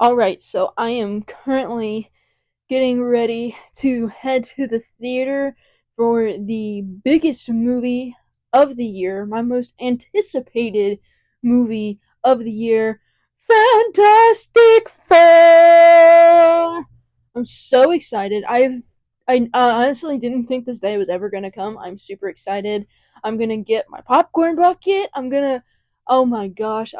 Alright, so I am currently getting ready to head to the theater for the biggest movie of the year, my most anticipated movie of the year, Fantastic Four! I'm so excited. I honestly didn't think this day was ever gonna come. I'm super excited. I'm gonna get my popcorn bucket. Oh my gosh,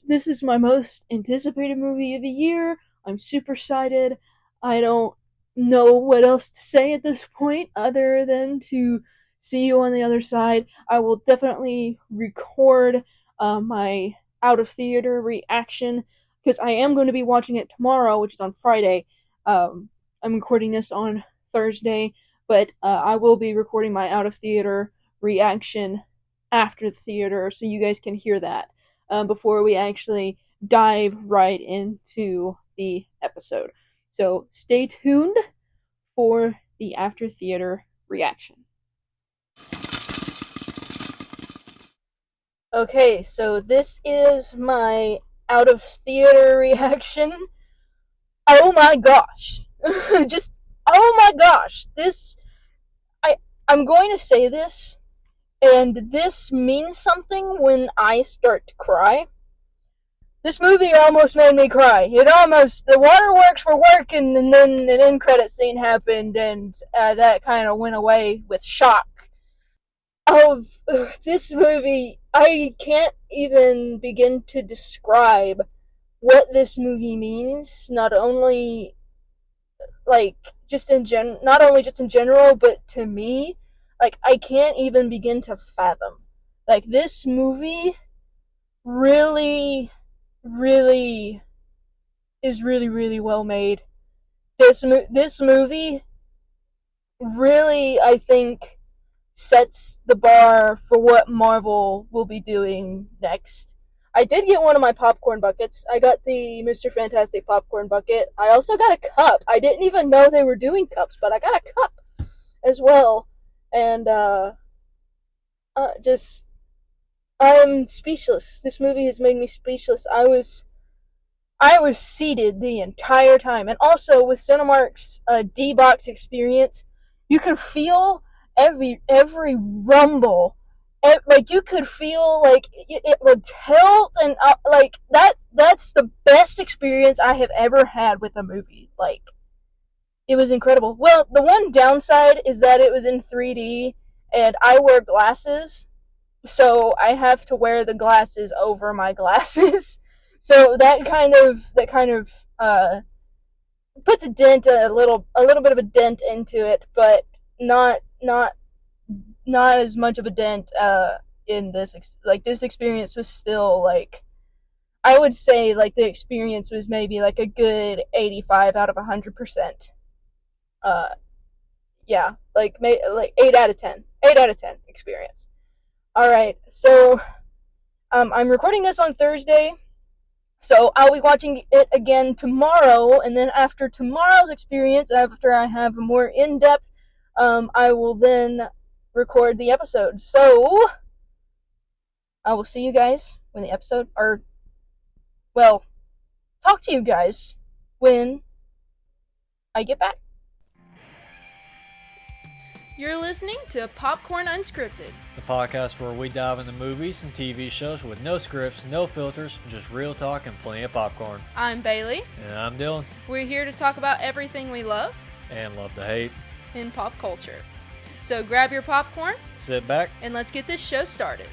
this is my most anticipated movie of the year. I'm super excited. I don't know what else to say at this point other than to see you on the other side. I will definitely record my out of theater reaction because I am going to be watching it tomorrow, which is on Friday. I'm recording this on Thursday, but I will be recording my out of theater reaction after the theater so you guys can hear that before we actually dive right into the episode. So stay tuned for the after theater reaction. Okay, so this is my out of theater reaction. Oh my gosh. Just oh my gosh. I'm going to say this, and this means something when I start to cry. This movie almost made me cry. The waterworks were working, and then an end credit scene happened, and that kind of went away with shock. This movie, I can't even begin to describe what this movie means. Not only just in general, but to me, I can't even begin to fathom. This movie really really is really well made. This movie really, I think, sets the bar for what Marvel will be doing next. I did get one of my popcorn buckets. I got the Mr. Fantastic popcorn bucket. I also got a cup. I didn't even know they were doing cups, but I got a cup as well. And just I'm speechless. This movie has made me speechless. I was seated the entire time, and also with Cinemark's D-Box experience, you could feel every rumble. You could feel it would tilt, and That's the best experience I have ever had with a movie. It was incredible. Well, the one downside is that it was in 3D, and I wear glasses, so I have to wear the glasses over my glasses. So that kind of puts a little bit of a dent into it, but not as much of a dent in this. This experience was still I would say the experience was maybe a good 85 out of 100%. Yeah, 8 out of 10. 8 out of 10 experience. Alright, so I'm recording this on Thursday, so I'll be watching it again tomorrow, and then after tomorrow's experience, after I have a more in-depth, I will then record the episode. So, I will see you guys when the episode, talk to you guys when I get back. You're listening to Popcorn Unscripted, the podcast where we dive into movies and TV shows with no scripts, no filters, just real talk and plenty of popcorn. I'm Bailey. And I'm Dylan. We're here to talk about everything we love and love to hate in pop culture. So grab your popcorn, sit back, and let's get this show started.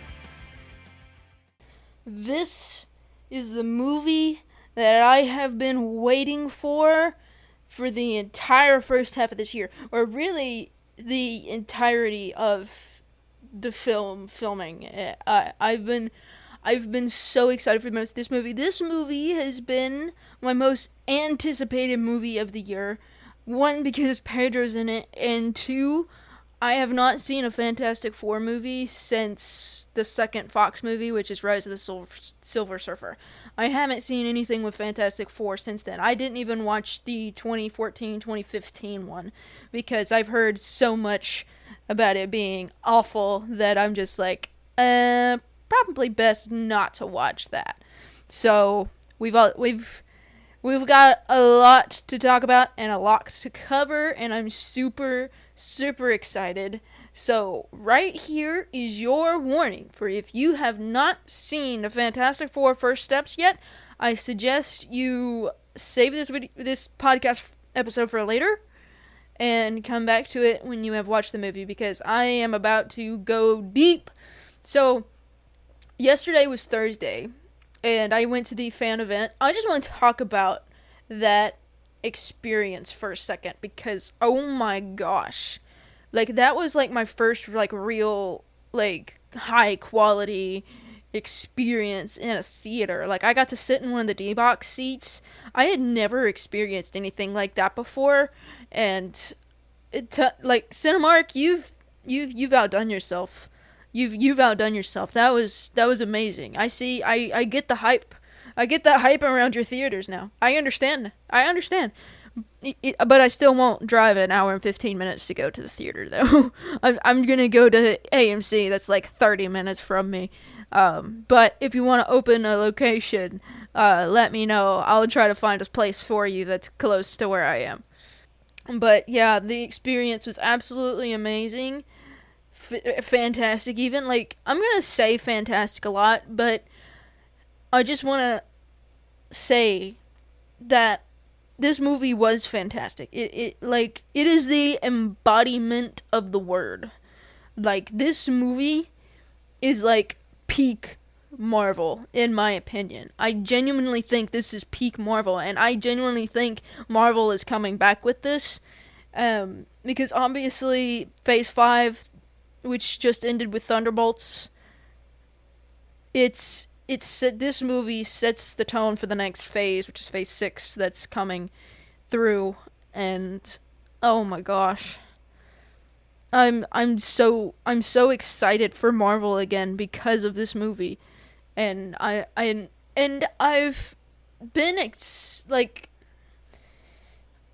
This is the movie that I have been waiting for the entire first half of this year, or really the entirety of the filming. I've been so excited for this movie. This movie has been my most anticipated movie of the year. One, because Pedro's in it, and two, I have not seen a Fantastic Four movie since the second Fox movie, which is Rise of the Silver Surfer. I haven't seen anything with Fantastic Four since then. I didn't even watch the 2014-2015 one because I've heard so much about it being awful that I'm just probably best not to watch that. So we've We've got a lot to talk about and a lot to cover, and I'm super, super excited. So, right here is your warning for if you have not seen the Fantastic Four First Steps yet, I suggest you save this podcast episode for later and come back to it when you have watched the movie, because I am about to go deep. So, yesterday was Thursday, and I went to the fan event. I just want to talk about that experience for a second, because oh my gosh, like, that was like my first like real like high quality experience in a theater. Like, I got to sit in one of the D-box seats. I had never experienced anything like that before, and like, Cinemark, you've outdone yourself. You've outdone yourself. That was amazing. I get the hype. I get that hype around your theaters now. I understand. But I still won't drive an hour and 15 minutes to go to the theater, though. I'm gonna go to AMC. That's like 30 minutes from me. But if you want to open a location, let me know. I'll try to find a place for you that's close to where I am. But yeah, the experience was absolutely amazing. Fantastic, even. Like, I'm gonna say fantastic a lot, but I just want to say that this movie was fantastic. It is the embodiment of the word. Like, this movie is like peak Marvel, in my opinion. I genuinely think this is peak Marvel, and I genuinely think Marvel is coming back with this, because obviously Phase 5, which just ended with Thunderbolts, this movie sets the tone for the next phase, which is Phase 6, that's coming through, and oh my gosh, I'm so excited for Marvel again because of this movie, and I've been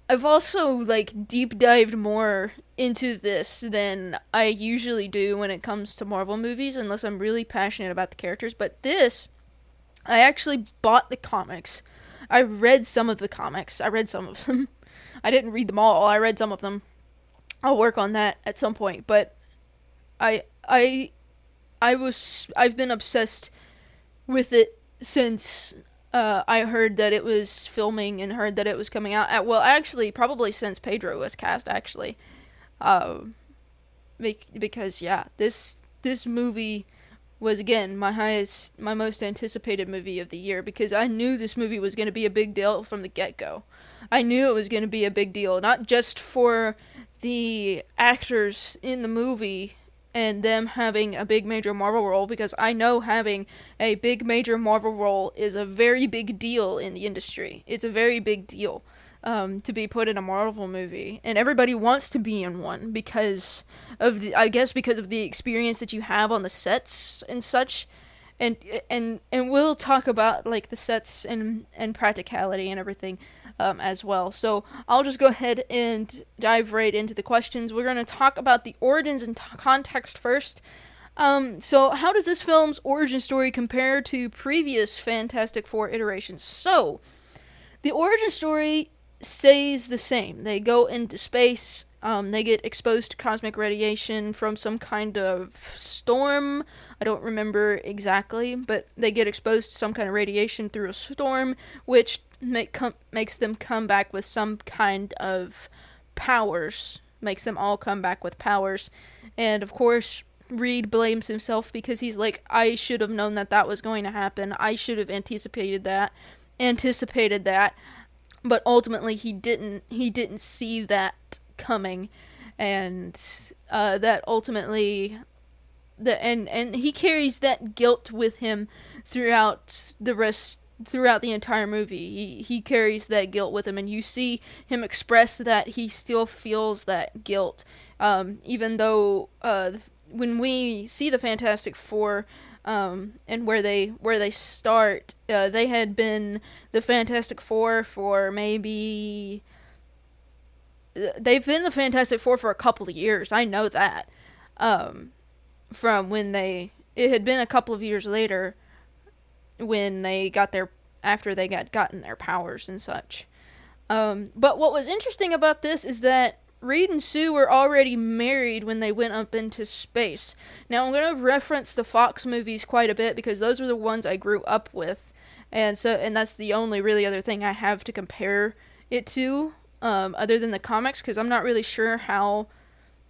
I've also like deep dived more into this than I usually do when it comes to Marvel movies, unless I'm really passionate about the characters. But this, I actually bought the comics. I read some of the comics. I read some of them. I didn't read them all. I read some of them. I'll work on that at some point. But I've been obsessed with it since I heard that it was filming and heard that it was coming out. Actually, probably since Pedro was cast, actually. Because, yeah, this movie was, again, my most anticipated movie of the year, because I knew this movie was going to be a big deal from the get-go. I knew it was going to be a big deal, not just for the actors in the movie and them having a big major Marvel role, because I know having a big major Marvel role is a very big deal in the industry. It's a very big deal to be put in a Marvel movie, and everybody wants to be in one because of because of the experience that you have on the sets and such. And we'll talk about like the sets and practicality and everything as well. So I'll just go ahead and dive right into the questions. We're going to talk about the origins and context first. So how does this film's origin story compare to previous Fantastic Four iterations? So the origin story stays the same. They go into space. They get exposed to cosmic radiation from some kind of storm. I don't remember exactly, but they get exposed to some kind of radiation through a storm, which makes them come back with some kind of powers. Makes them all come back with powers. And, of course, Reed blames himself because he's like, I should have known that was going to happen. I should have anticipated that. But ultimately, he didn't see that coming, and that ultimately, and he carries that guilt with him throughout the entire movie. He carries that guilt with him, and you see him express that he still feels that guilt, even though when we see the Fantastic Four, and where they start, they had been the Fantastic Four for maybe. They've been the Fantastic Four for a couple of years. I know that. From when it had been a couple of years later when they got their after they gotten their powers and such. But what was interesting about this is that Reed and Sue were already married when they went up into space. Now, I'm going to reference the Fox movies quite a bit because those were the ones I grew up with. And that's the only really other thing I have to compare it to, other than the comics, because I'm not really sure how,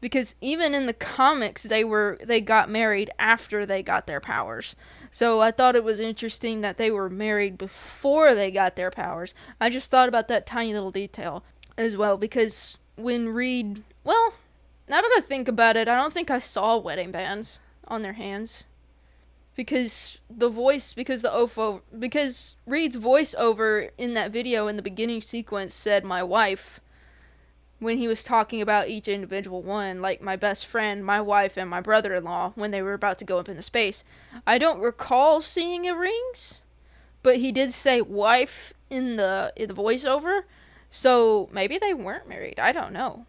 because even in the comics, they got married after they got their powers. So I thought it was interesting that they were married before they got their powers. I just thought about that tiny little detail as well, because when Reed, well, now that I think about it, I don't think I saw wedding bands on their hands. Because because Reed's voiceover in that video in the beginning sequence said my wife, when he was talking about each individual one, like my best friend, my wife, and my brother-in-law, when they were about to go up into space. I don't recall seeing rings, but he did say wife in the voiceover, so maybe they weren't married. I don't know.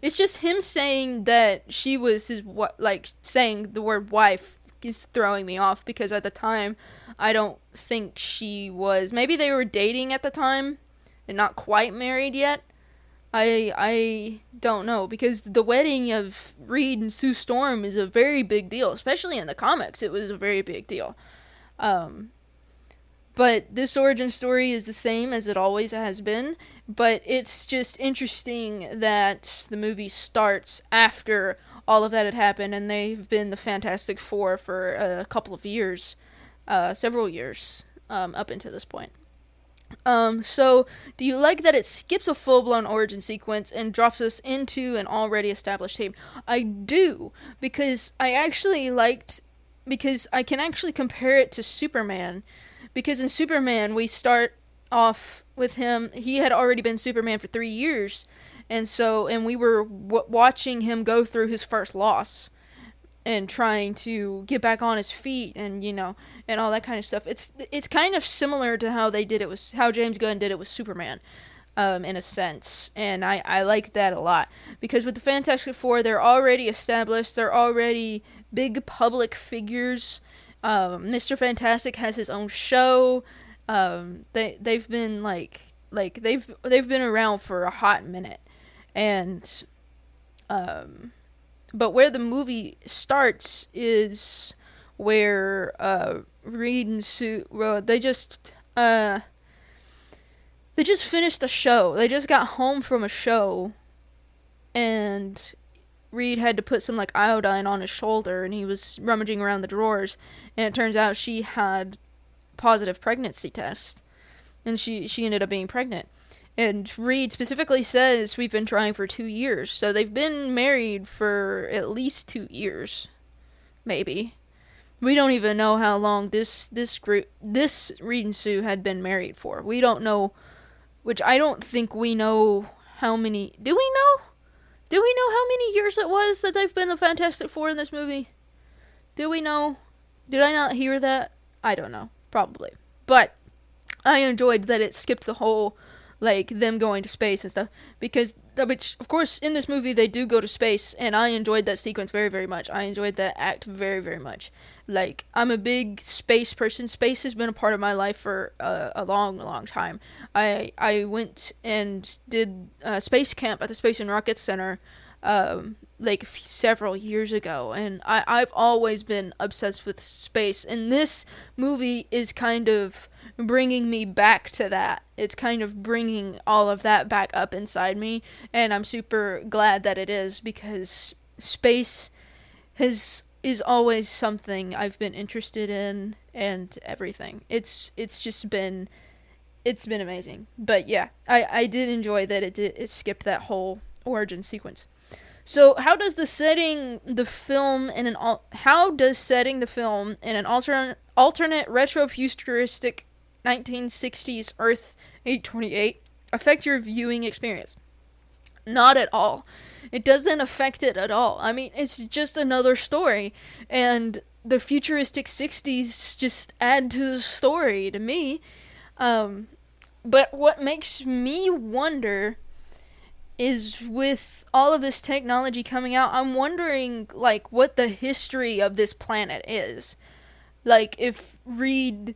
It's just him saying that she was his saying the word wife is throwing me off, because at the time, I don't think she was. Maybe they were dating at the time and not quite married yet. I don't know, because the wedding of Reed and Sue Storm is a very big deal, especially in the comics. It was a very big deal. But this origin story is the same as it always has been, but it's just interesting that the movie starts after all of that had happened, and they've been the Fantastic Four for a couple of years, several years, up until this point. So, do you like that it skips a full-blown origin sequence and drops us into an already established team? I do, because I can actually compare it to Superman. Because in Superman, we start off with him, he had already been Superman for 3 years, and we were watching him go through his first loss, and trying to get back on his feet, and, and all that kind of stuff. It's kind of similar to how how James Gunn did it with Superman, in a sense, and I like that a lot, because with the Fantastic Four, they're already established, they're already big public figures. Mr. Fantastic has his own show. They've been they've been around for a hot minute, and but where the movie starts is where Reed and Sue, they just finished the show. They just got home from a show, and Reed had to put some iodine on his shoulder, and he was rummaging around the drawers, and it turns out she had positive pregnancy test, and she ended up being pregnant. And Reed specifically says we've been trying for 2 years, so they've been married for at least 2 years, maybe. We don't even know how long this Reed and Sue had been married for. We don't know, which I don't think we know how many. Do we know? Do we know how many years it was that they've been the Fantastic Four in this movie? Do we know? Did I not hear that? I don't know. Probably. But I enjoyed that it skipped the whole, them going to space and stuff. Because, which, of course, in this movie they do go to space, and I enjoyed that sequence very, very much. I enjoyed that act very, very much. I'm a big space person. Space has been a part of my life for a long, long time. I went and did space camp at the Space and Rocket Center several years ago, and I've always been obsessed with space, and this movie is kind of bringing me back to that. It's kind of bringing all of that back up inside me, and I'm super glad that it is, because space is always something I've been interested in, and everything. It's been amazing. But yeah, I did enjoy that it skipped that whole origin sequence. So how does setting the film in an alternate retro-futuristic 1960s Earth 828 affect your viewing experience? Not at all. It doesn't affect it at all. I mean, it's just another story, and the futuristic 60s just add to the story to me. But what makes me wonder is, with all of this technology coming out, I'm wondering, what the history of this planet is. Like, if Reed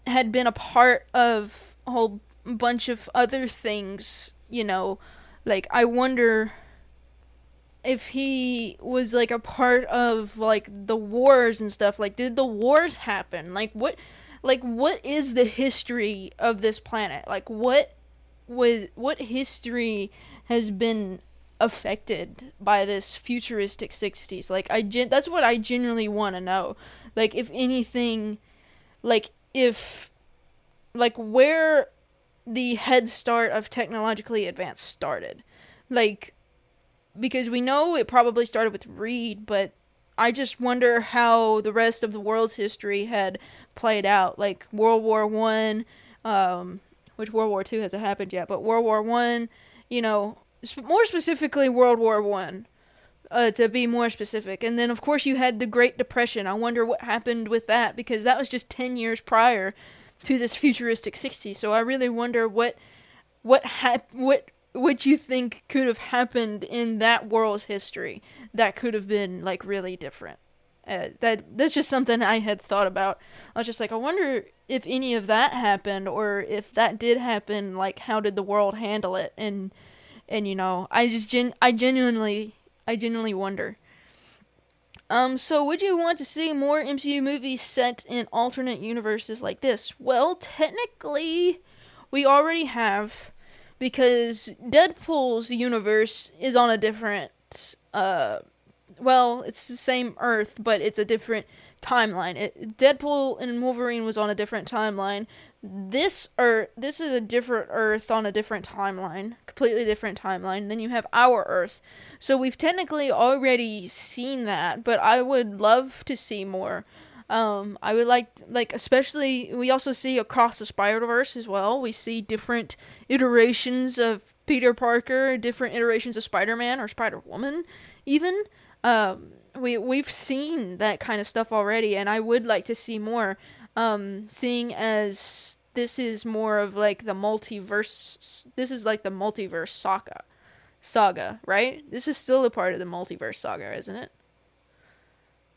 had been a part of a whole bunch of other things, like, I wonder if he was like a part of like the wars and stuff. Like, did the wars happen? What is the history of this planet? Like, what history has been affected by this futuristic 60s? Like, that's what I genuinely want to know. Like, if anything, like, if like where the head start of technologically advanced started. Like, because we know it probably started with Reed, but I just wonder how the rest of the world's history had played out. Like World War One, which World War Two hasn't happened yet, but World War One, more specifically World War One, to be more specific. And then of course you had the Great Depression. I wonder what happened with that, because that was just 10 years prior to this futuristic 60s. So I really wonder what you think could have happened in that world's history that could have been like really different. That's just something I had thought about. I was just like, I wonder if any of that happened, or if that did happen, like how did the world handle it? And I genuinely wonder. So would you want to see more MCU movies set in alternate universes like this? Well, technically, we already have, because Deadpool's universe is on a different, it's the same Earth, but it's a different timeline. Deadpool and Wolverine was on a different timeline. This is a different Earth on a different timeline, completely different timeline. Then you have our Earth. So we've technically already seen that, but I would love to see more. I would like, especially, we also see across the Spider-Verse as well. We see different iterations of Peter Parker, different iterations of Spider-Man or Spider-Woman, even. We've seen that kind of stuff already, and I would like to see more. Seeing as this is more of like the multiverse, this is like the multiverse saga, right? This is still a part of the multiverse saga, isn't it?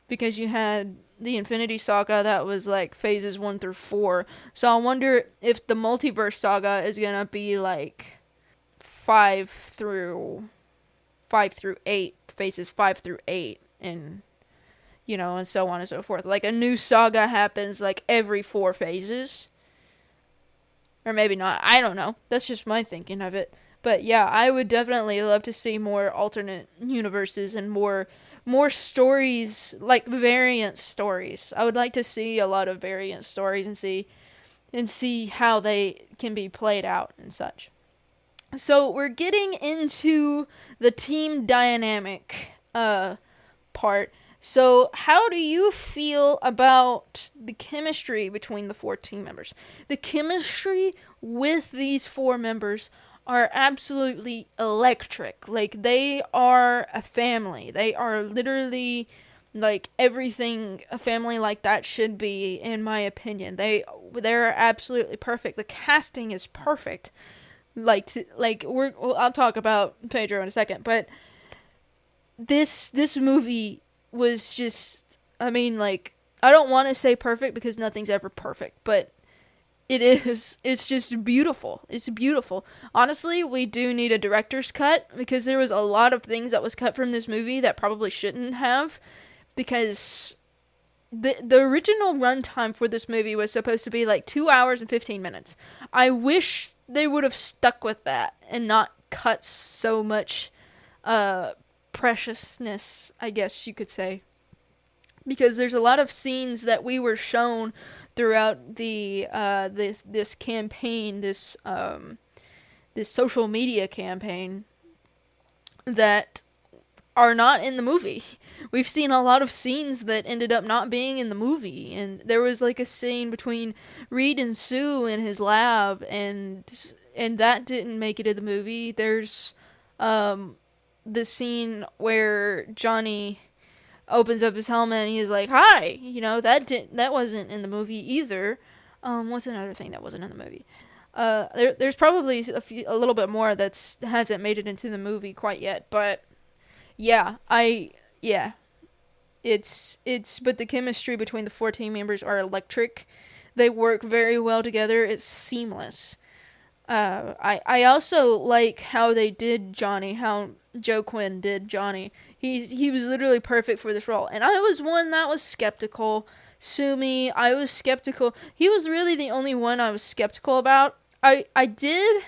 Because you had the Infinity Saga that was like phases 1 through 4. So I wonder if the multiverse saga is gonna be like 5 through 8, phases 5 through 8, and and so on and so forth. Like a new saga happens like every 4 phases. Or maybe not. I don't know. That's just my thinking of it. But yeah, I would definitely love to see more alternate universes and more stories, like variant stories. I would like to see a lot of variant stories and see how they can be played out and such. So we're getting into the team dynamic part. So how do you feel about the chemistry between the 4 team members? The chemistry with these 4 members are absolutely electric. Like, they are a family. They are literally like everything a family like that should be, in my opinion. They're absolutely perfect. The casting is perfect. I'll talk about Pedro in a second, but this movie was just, I mean, like, I don't want to say perfect because nothing's ever perfect, but it's just beautiful. It's beautiful. Honestly, we do need a director's cut, because there was a lot of things that was cut from this movie that probably shouldn't have, because the original runtime for this movie was supposed to be like 2 hours and 15 minutes. I wish they would have stuck with that and not cut so much preciousness, I guess you could say, because there's a lot of scenes that we were shown throughout the this campaign, this social media campaign, that are not in the movie. We've seen a lot of scenes that ended up not being in the movie, and there was like a scene between Reed and Sue in his lab, and that didn't make it in the movie. There's the scene where Johnny opens up his helmet and he's like, "Hi," that wasn't in the movie either. What's another thing that wasn't in the movie? There's probably a little bit more that hasn't made it into the movie quite yet, but yeah, But the chemistry between the 4 team members are electric. They work very well together. It's seamless. I also like how they did Johnny, how Joe Quinn did Johnny. He was literally perfect for this role. And I was one that was skeptical. Sue me, I was skeptical. He was really the only one I was skeptical about. I did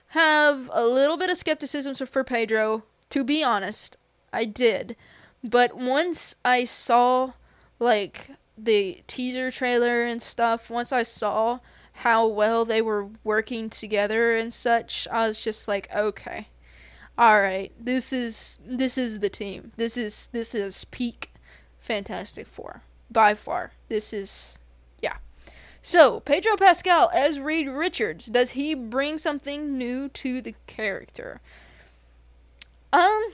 have a little bit of skepticism for Pedro, to be honest. I did. But once I saw, like, the teaser trailer and stuff, once I saw how well they were working together and such, I was just like, okay, all right, this is the team. This is peak Fantastic Four by far. This is, yeah. So Pedro Pascal as Reed Richards, does he bring something new to the character?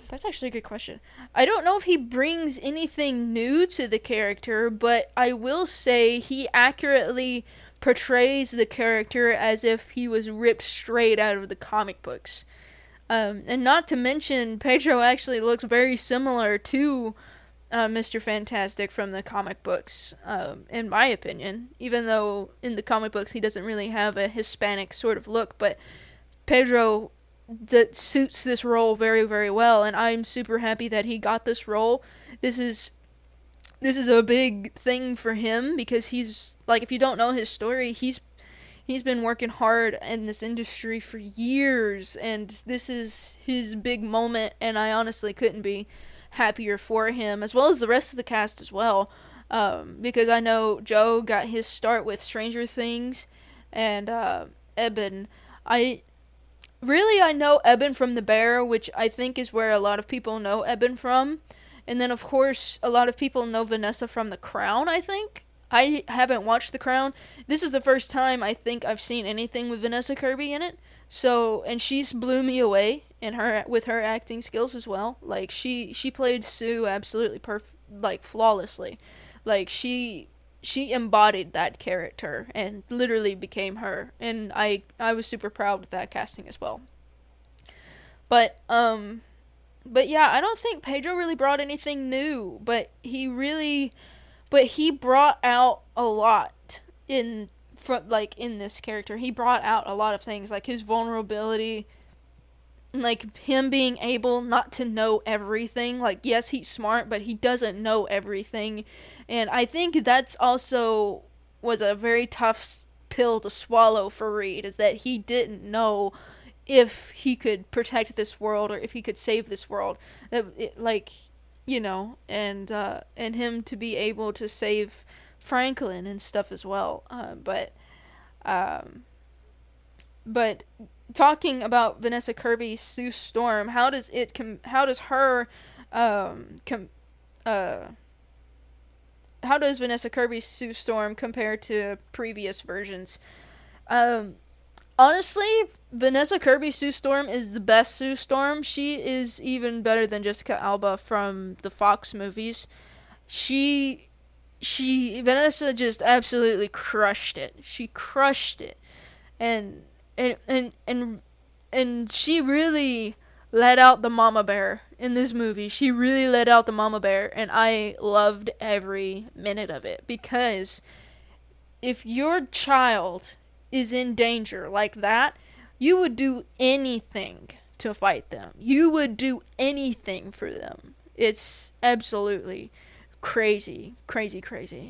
That's actually a good question. I don't know if he brings anything new to the character, but I will say he accurately portrays the character as if he was ripped straight out of the comic books. And not to mention, Pedro actually looks very similar to Mr. Fantastic from the comic books, in my opinion. Even though in the comic books he doesn't really have a Hispanic sort of look, but Pedro that suits this role very, very well, and I'm super happy that he got this role. This is a big thing for him because he's, like, if you don't know his story, he's been working hard in this industry for years, and this is his big moment, and I honestly couldn't be happier for him, as well as the rest of the cast as well, because I know Joe got his start with Stranger Things, and Eben. I know Eben from The Bear, which I think is where a lot of people know Eben from. And then, of course, a lot of people know Vanessa from The Crown, I think. I haven't watched The Crown. This is the first time I think I've seen anything with Vanessa Kirby in it. So, and she's blew me away with her acting skills as well. Like, she played Sue absolutely flawlessly. Like, she embodied that character and literally became her, and I was super proud of that casting as well. But yeah, I don't think Pedro really brought anything new, but he brought out a lot in this character. He brought out a lot of things, like his vulnerability, like him being able not to know everything. Like, yes, he's smart, but he doesn't know everything. And I think that's also was a very tough pill to swallow for Reed, is that he didn't know if he could protect this world or if he could save this world. And him to be able to save Franklin and stuff as well. But talking about Vanessa Kirby's Sue Storm, how does Vanessa Kirby's Sue Storm compare to previous versions? Honestly, Vanessa Kirby's Sue Storm is the best Sue Storm. She is even better than Jessica Alba from the Fox movies. Vanessa just absolutely crushed it. She crushed it. And she really let out the mama bear in this movie. She really let out the mama bear, and I loved every minute of it, because if your child is in danger like that, you would do anything to fight them. You would do anything for them. It's absolutely crazy.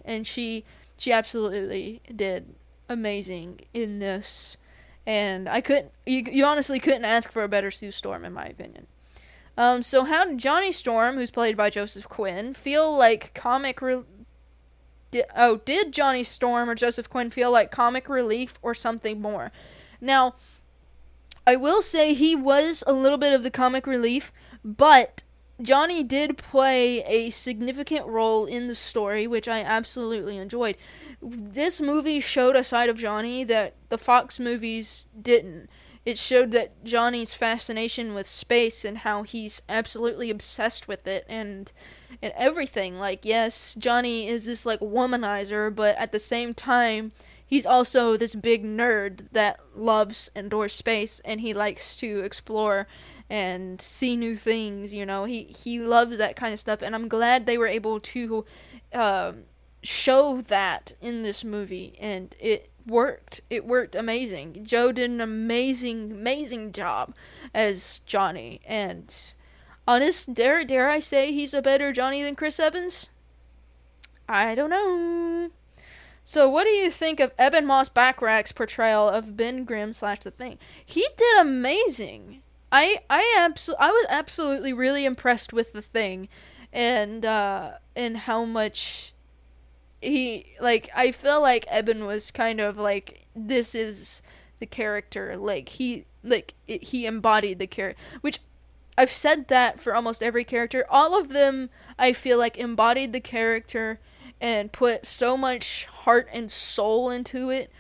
And she absolutely did amazing in this. And you honestly couldn't ask for a better Sue Storm, in my opinion. So how did Johnny Storm, who's played by Joseph Quinn, feel like did Johnny Storm or Joseph Quinn feel like comic relief or something more? Now, I will say he was a little bit of the comic relief, but Johnny did play a significant role in the story, which I absolutely enjoyed. This movie showed a side of Johnny that the Fox movies didn't. It showed that Johnny's fascination with space and how he's absolutely obsessed with it and everything. Like, yes, Johnny is this, like, womanizer, but at the same time, he's also this big nerd that loves indoor space, and he likes to explore and see new things. He loves that kind of stuff, and I'm glad they were able to show that in this movie, and it worked. It worked amazing. Joe did an amazing job as Johnny, and dare I say he's a better Johnny than Chris Evans? I don't know. So, what do you think of Eben Moss-Backrack's portrayal of Ben Grimm / The Thing? He did amazing. I was absolutely really impressed with The Thing, and how much I feel like Eben was kind of like, this is the character. He embodied the character, which I've said that for almost every character. All of them, I feel like, embodied the character and put so much heart and soul into it,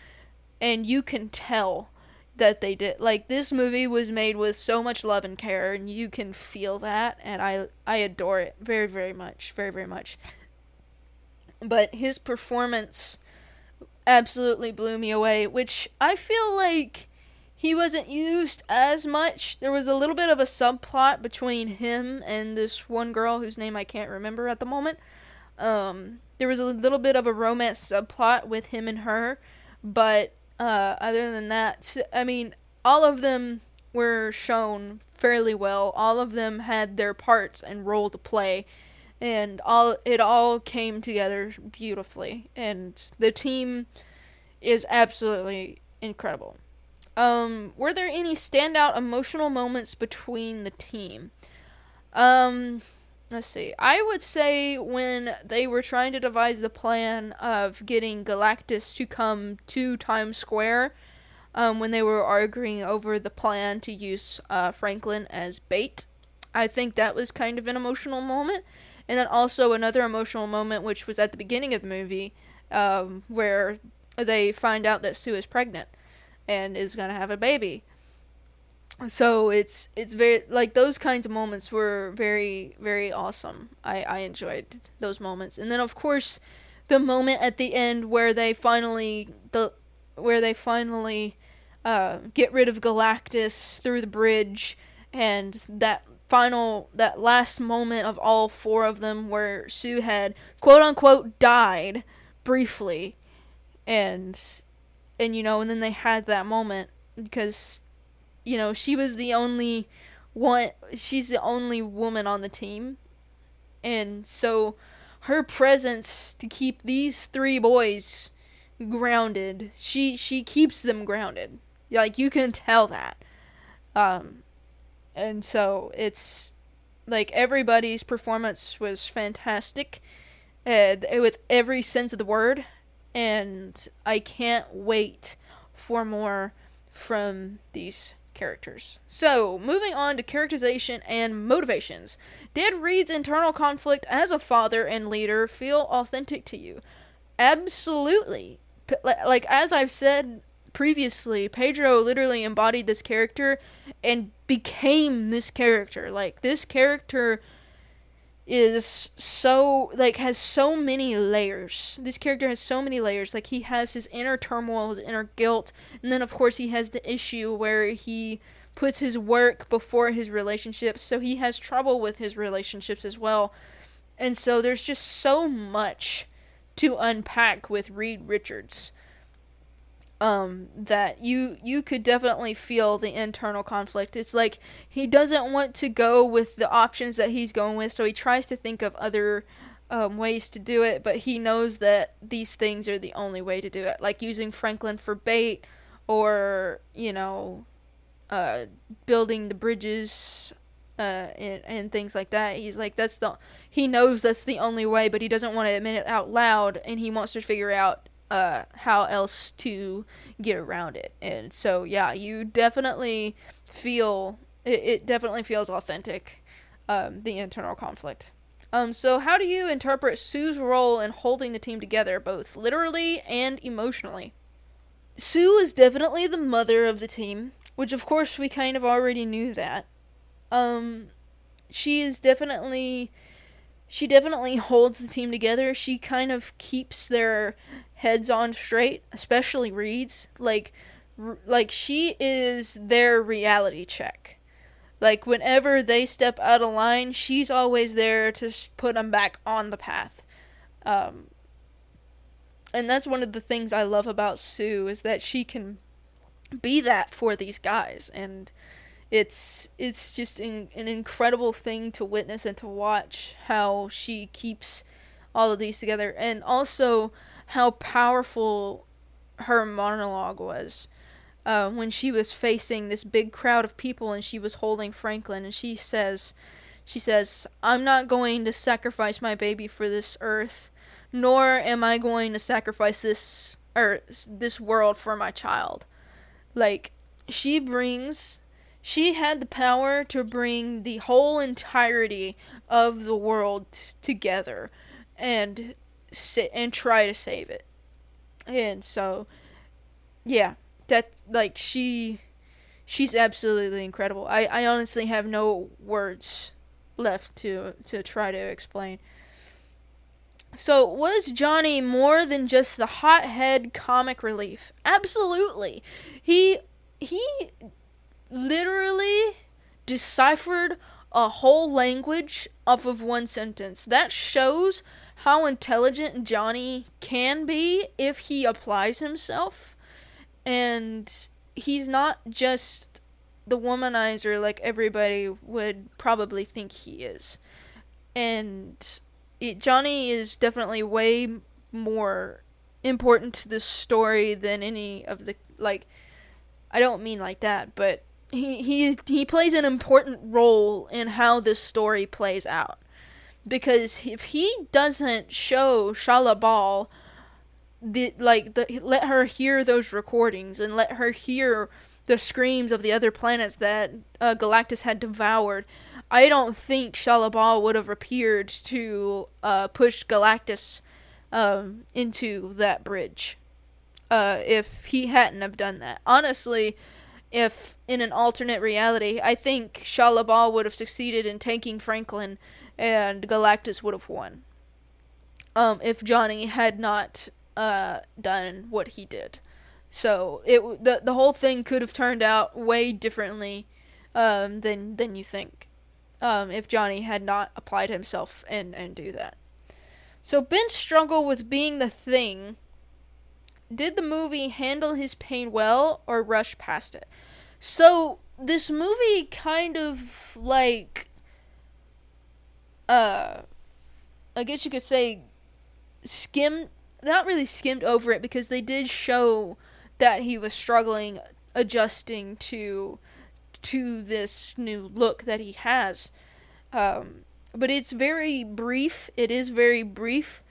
and you can tell that they did. This movie was made with so much love and care, and you can feel that, and I adore it very, very much. Very, very much. But his performance absolutely blew me away, which I feel like he wasn't used as much. There was a little bit of a subplot between him and this one girl whose name I can't remember at the moment. There was a little bit of a romance subplot with him and her, but other than that, I mean, all of them were shown fairly well. All of them had their parts and role to play, and it all came together beautifully, and the team is absolutely incredible. Were there any standout emotional moments between the team? Let's see. I would say when they were trying to devise the plan of getting Galactus to come to Times Square, when they were arguing over the plan to use Franklin as bait. I think that was kind of an emotional moment. And then also another emotional moment, which was at the beginning of the movie, where they find out that Sue is pregnant and is going to have a baby. So it's very, those kinds of moments were very, very awesome. I enjoyed those moments. And then of course the moment at the end where they finally get rid of Galactus through the bridge, and that last moment of all four of them where Sue had quote unquote died briefly, and then they had that moment because she was the only one. She's the only woman on the team. And so her presence to keep these three boys grounded, she keeps them grounded. You can tell that. And so it's everybody's performance was fantastic, with every sense of the word. And I can't wait for more from these characters. So, moving on to characterization and motivations. Did Reed's internal conflict as a father and leader feel authentic to you? Absolutely. As I've said previously, Pedro literally embodied this character and became this character. This character is so, has so many layers. This character has so many layers. He has his inner turmoil, his inner guilt, and then of course he has the issue where he puts his work before his relationships, so he has trouble with his relationships as well. And so there's just so much to unpack with Reed Richards. That you could definitely feel the internal conflict. It's he doesn't want to go with the options that he's going with, so he tries to think of other ways to do it, but he knows that these things are the only way to do it, using Franklin for bait, or building the bridges and things like that. He's he knows that's the only way, but he doesn't want to admit it out loud, and he wants to figure out how else to get around it. And so yeah, you definitely feel it definitely feels authentic, the internal conflict. So how do you interpret Sue's role in holding the team together, both literally and emotionally? Sue is definitely the mother of the team, which of course we kind of already knew that. She definitely holds the team together. She kind of keeps their heads on straight, especially Reed's. She is their reality check. Like, whenever they step out of line, she's always there to put them back on the path. Um, and that's one of the things I love about Sue, is that she can be that for these guys. And it's just an incredible thing to witness and to watch how she keeps all of these together, and also how powerful her monologue was when she was facing this big crowd of people and she was holding Franklin, and she says, I'm not going to sacrifice my baby for this earth, nor am I going to sacrifice this earth, this world, for my child. Like, she had the power to bring the whole entirety of the world together and try to save it. And so, yeah, that, like, she's absolutely incredible. I honestly have no words left to try to explain. So, was Johnny more than just the hothead comic relief? Absolutely. He literally deciphered a whole language off of one sentence. That shows how intelligent Johnny can be if he applies himself. And he's not just the womanizer like everybody would probably think he is. And Johnny is definitely way more important to the story than any of the, like, I don't mean like that, but he plays an important role in how this story plays out. Because if he doesn't show Shala Ball let her hear those recordings and let her hear the screams of the other planets that Galactus had devoured, I don't think Shala Ball would have appeared to push Galactus into that bridge if he hadn't have done that. Honestly, if in an alternate reality, I think Shala Ball would have succeeded in taking Franklin and Galactus would have won. If Johnny had not done what he did. So the whole thing could have turned out way differently than you think if Johnny had not applied himself and do that. So Ben's struggle with being the Thing. Did the movie handle his pain well or rush past it? So this movie kind of like I guess you could say not really skimmed over it, because they did show that he was struggling adjusting to this new look that he has. But it's very brief. It is very brief.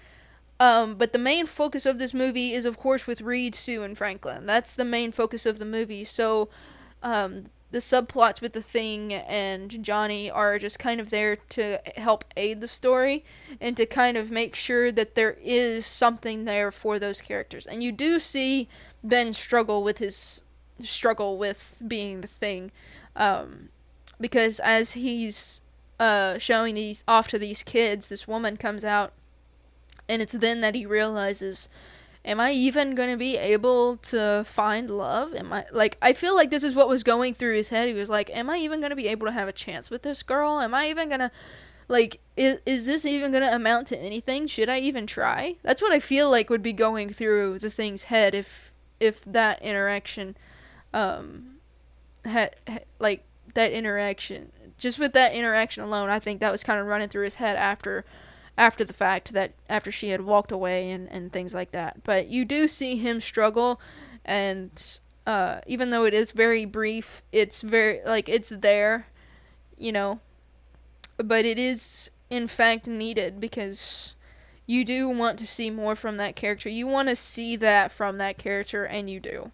But the main focus of this movie is, of course, with Reed, Sue, and Franklin. That's the main focus of the movie. So, the subplots with the Thing and Johnny are just kind of there to help aid the story and to kind of make sure that there is something there for those characters. And you do see Ben struggle with being the Thing, because as he's showing these off to these kids, this woman comes out, and it's then that he realizes, am I even going to be able to find love? I feel like this is what was going through his head. He was like, am I even going to be able to have a chance with this girl? Am I even going to, is this even going to amount to anything? Should I even try? That's what I feel like would be going through the Thing's head if that interaction, that interaction, just with that interaction alone, I think that was kind of running through his head after the fact, that after she had walked away and things like that. But you do see him struggle, and even though it is very brief, it's very, it's there, but it is in fact needed, because you do want to see more from that character. You want to see that from that character, and you do.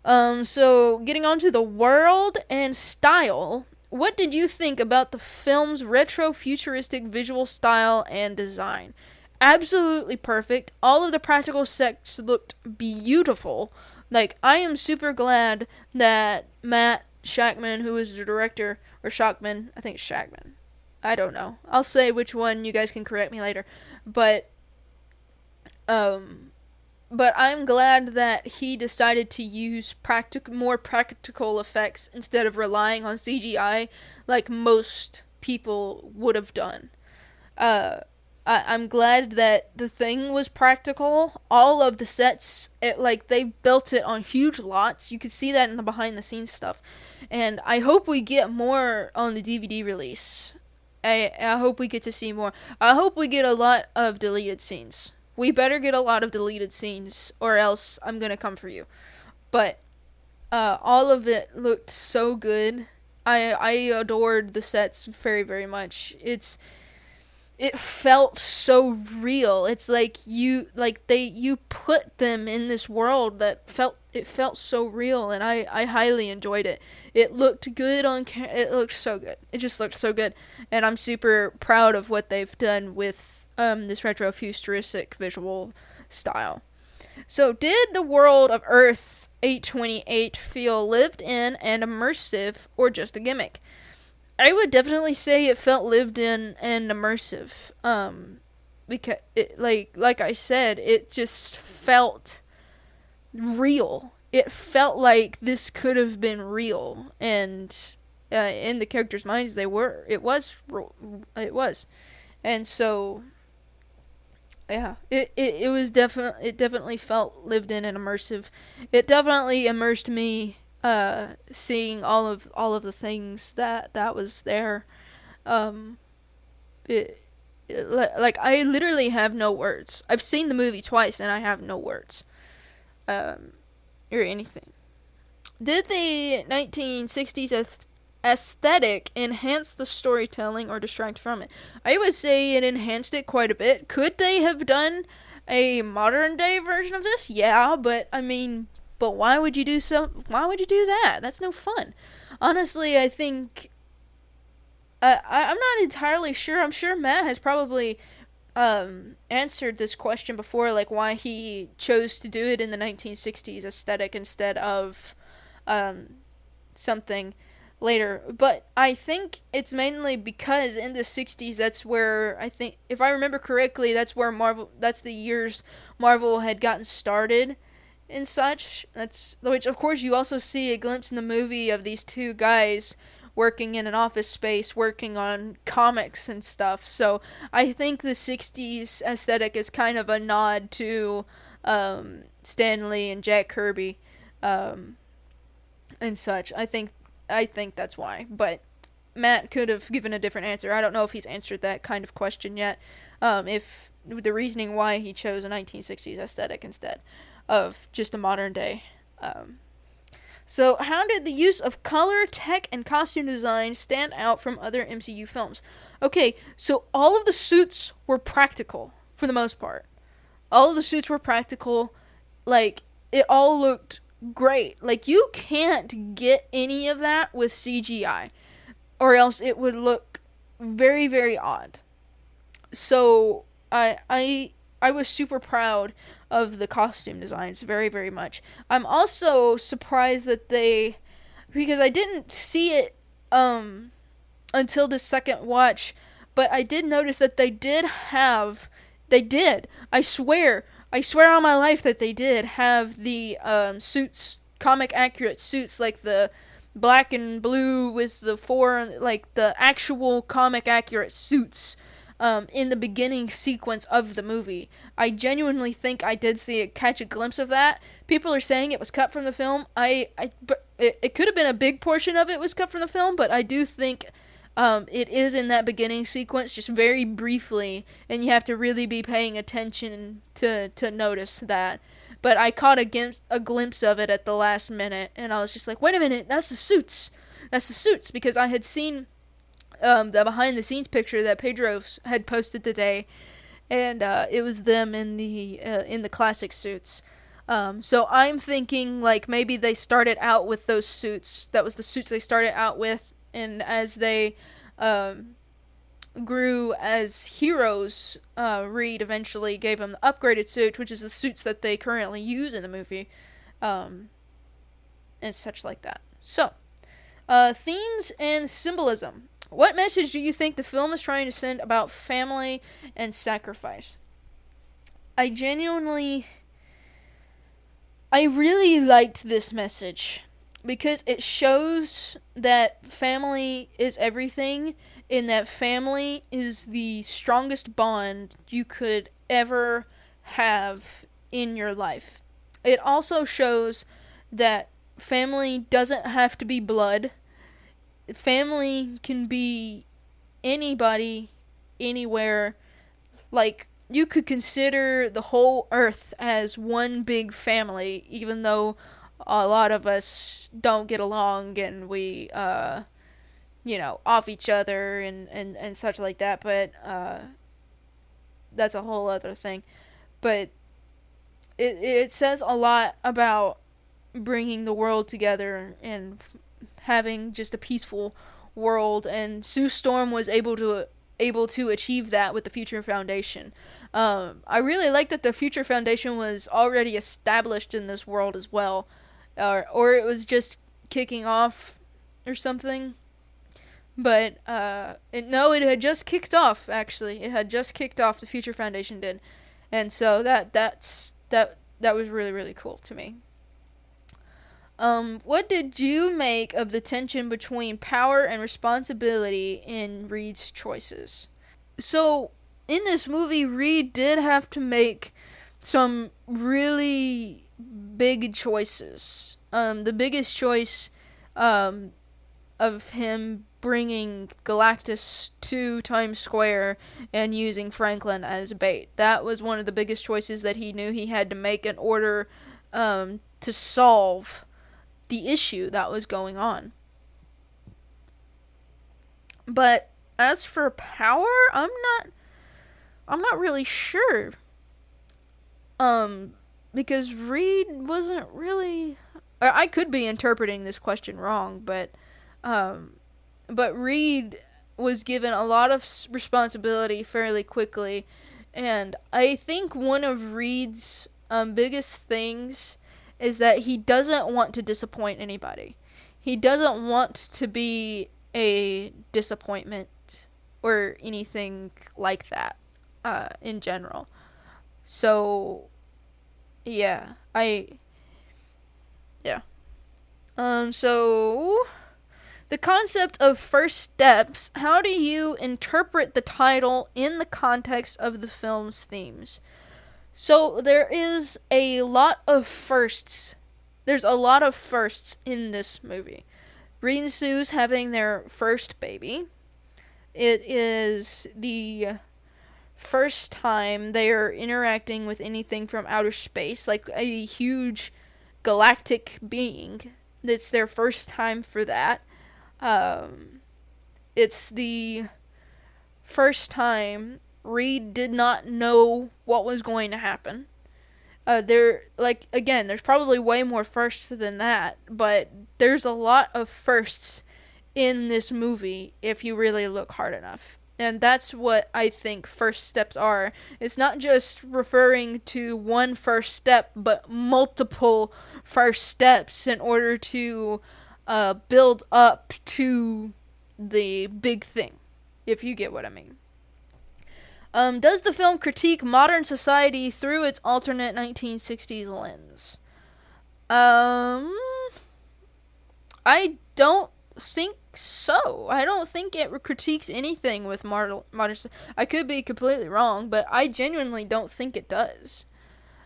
So getting on to the world and style, what did you think about the film's retro-futuristic visual style and design? Absolutely perfect. All of the practical sets looked beautiful. I am super glad that Matt Shackman, who is the director, or Shackman, I think it's Shackman. I don't know. I'll say which one, you guys can correct me later. But but I'm glad that he decided to use more practical effects instead of relying on CGI like most people would have done. I'm glad that the thing was practical. All of the sets, they built it on huge lots. You could see that in the behind the scenes stuff. And I hope we get more on the DVD release. I hope we get to see more. I hope we get a lot of deleted scenes. We better get a lot of deleted scenes, or else I'm gonna come for you. But all of it looked so good. I adored the sets very, very much. It felt so real. It's like you put them in this world that felt so real, and I highly enjoyed it. It looked good it looked so good. It just looked so good, and I'm super proud of what they've done with this retro-futuristic visual style. So, did the world of Earth 828 feel lived in and immersive, or just a gimmick? I would definitely say it felt lived in and immersive. Because like I said, it just felt real. It felt like this could have been real, and in the characters' minds, they were. It was. And so, yeah, it was definitely. It definitely felt lived in and immersive. It definitely immersed me. Seeing all of the things that was there. Like, I literally have no words. I've seen the movie twice and I have no words. Or anything. Did the 1960s aesthetic enhance the storytelling or distract from it? I would say it enhanced it quite a bit. Could they have done a modern day version of this? Yeah, but I mean, but why would you do that? That's no fun. Honestly, I think I'm not entirely sure. I'm sure Matt has probably answered this question before, like why he chose to do it in the 1960s aesthetic instead of something later. But I think it's mainly because in the 60s, that's where, I think, if I remember correctly, that's the years Marvel had gotten started and such. Which of course you also see a glimpse in the movie of these two guys working in an office space, working on comics and stuff. So I think the 60s aesthetic is kind of a nod to Stan Lee and Jack Kirby and such. I think that's why. But Matt could have given a different answer. I don't know if he's answered that kind of question yet. If the reasoning why he chose a 1960s aesthetic instead of just a modern day. So, how did the use of color, tech, and costume design stand out from other MCU films? Okay, so all of the suits were practical, for the most part. All of the suits were practical. Like, it all looked great. Like, you can't get any of that with CGI, or else it would look very, very odd. So, I was super proud of the costume designs, very, very much. I'm also surprised that because I didn't see it until the second watch, but I did notice that they did, I swear on my life that they did have the suits, comic accurate suits, like the black and blue with the the actual comic accurate suits in the beginning sequence of the movie. I genuinely think I did catch a glimpse of that. People are saying it was cut from the film. But it could have been a big portion of it was cut from the film, but I do think it is in that beginning sequence, just very briefly, and you have to really be paying attention to notice that. But I caught a glimpse of it at the last minute, and I was just like, wait a minute, that's the suits, because I had seen the behind the scenes picture that Pedro had posted today, and it was them in the classic suits. So I'm thinking like maybe they started out with those suits. That was the suits they started out with, and as they grew as heroes, Reed eventually gave them the upgraded suit, which is the suits that they currently use in the movie, and such like that. So, themes and symbolism. What message do you think the film is trying to send about family and sacrifice? I genuinely I really liked this message because it shows that family is everything, and that family is the strongest bond you could ever have in your life. It also shows that family doesn't have to be blood. Family can be anybody, anywhere. Like, you could consider the whole earth as one big family, even though a lot of us don't get along and we, off each other and such like that, but, that's a whole other thing. But it says a lot about bringing the world together and having just a peaceful world, and Sue Storm was able to achieve that with the Future Foundation. I really like that the Future Foundation was already established in this world as well, or it was just kicking off or something. But it had just kicked off. Actually, it had just kicked off. The Future Foundation did, and so that was really, really cool to me. What did you make of the tension between power and responsibility in Reed's choices? So, in this movie, Reed did have to make some really big choices. The biggest choice, of him bringing Galactus to Times Square and using Franklin as bait. That was one of the biggest choices that he knew he had to make in order, to solve the issue that was going on. But as for power, I'm not really sure. Because Reed wasn't really, I could be interpreting this question wrong, but Reed was given a lot of responsibility fairly quickly, and I think one of Reed's biggest things is that he doesn't want to disappoint anybody. He doesn't want to be a disappointment or anything like that, in general. So, yeah. So, the concept of first steps, how do you interpret the title in the context of the film's themes? So there is a lot of firsts. There's a lot of firsts in this movie. Reed and Sue's having their first baby. It is the first time they are interacting with anything from outer space, like a huge galactic being. It's their first time for that. It's the first time Reed did not know what was going to happen. There's probably way more firsts than that, but there's a lot of firsts in this movie if you really look hard enough. And that's what I think first steps are. It's not just referring to one first step, but multiple first steps in order to build up to the big thing, if you get what I mean. Does the film critique modern society through its alternate 1960s lens? I don't think so. I don't think it critiques anything with modern. I could be completely wrong, but I genuinely don't think it does.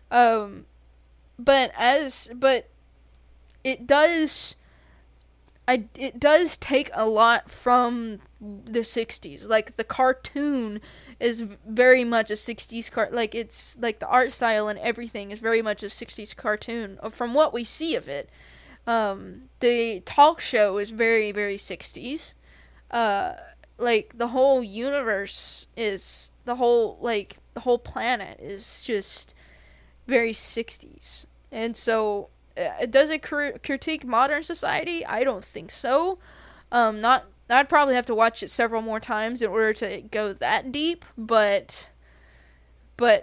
But it does. It does take a lot from the 60s. Like, the cartoon is very much a 60s it's like the art style and everything is very much a 60s cartoon from what we see of it. The talk show is very, very 60s. Like, the whole universe is the whole planet is just very 60s. And so does it critique modern society? I don't think so. I'd probably have to watch it several more times in order to go that deep, but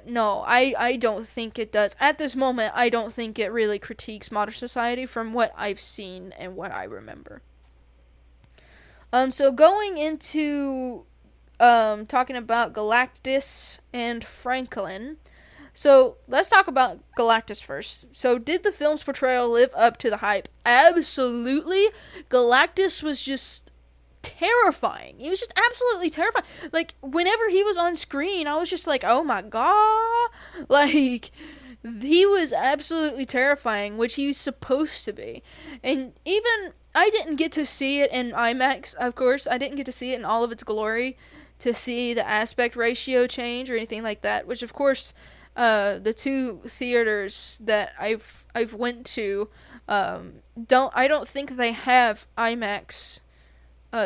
no, I don't think it does. At this moment, I don't think it really critiques modern society from what I've seen and what I remember. So going into talking about Galactus and Franklin, So let's talk about Galactus first. So did the film's portrayal live up to the hype? Absolutely. Galactus was just terrifying. He was just absolutely terrifying. Like, whenever he was on screen, I was just like, oh my god. Like, he was absolutely terrifying, which he's supposed to be. And even, I didn't get to see it in IMAX, of course. I didn't get to see it in all of its glory, to see the aspect ratio change or anything like that, which of course, the two theaters that I've went to, I don't think they have IMAX